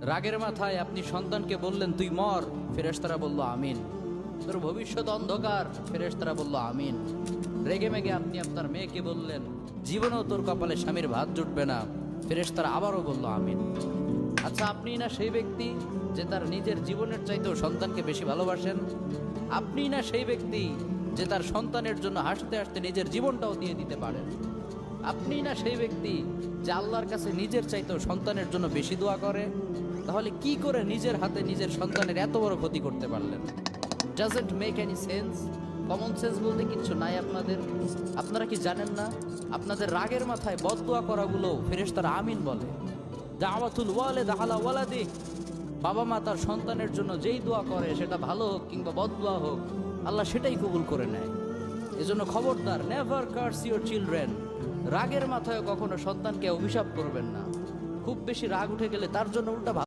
রাগের মাথায় আপনি সন্তানকে বললেন তুই মর, ফেরেশতারা বলল আমিন। তোর ভবিষ্যৎ অন্ধকার, ফেরেশতারা বলল আমিন। রেগে মেগে আপনি আপনার মেয়েকে বললেন জীবনেও তোর কপালে স্বামীর ভাত জুটবে না, ফেরেশতারা আবারও বলল আমিন। আচ্ছা, আপনি না সেই ব্যক্তি যে তার নিজের জীবনের চাইতেও সন্তানকে বেশি ভালোবাসেন? আপনি না সেই ব্যক্তি যে তার সন্তানের জন্য হাসতে হাসতে নিজের জীবনটাও দিয়ে দিতে পারেন? আপনি না সেই ব্যক্তি যে আল্লাহর কাছে নিজের চাইতেও সন্তানের জন্য বেশি দোয়া করে? তাহলে কি করে নিজের হাতে নিজের সন্তানের এত বড় ক্ষতি করতে পারলেন? Doesn't make any sense. Common sense বলতে কিচ্ছু নাই আপনাদের? আপনারা কি জানেন না আপনাদের রাগের মাথায় বদদোয়া করাগুলো ফেরেশতারা আমিন বলে? দাওয়াতুল ওয়ালিদ আলা ওয়ালাদি, বাবা মা তার সন্তানের জন্য যেই দোয়া করে সেটা ভালো হোক কিংবা বদদোয়া হোক, আল্লাহ সেটাই কবুল করে নেয়। এজন্য খবরদার, নেভার কার্স ইউর চিলড্রেন। রাগের মাথায় কখনো সন্তানকে অভিশাপ করবেন না। খুব বেশি রাগ উঠে গেলে তার জন্য উল্টা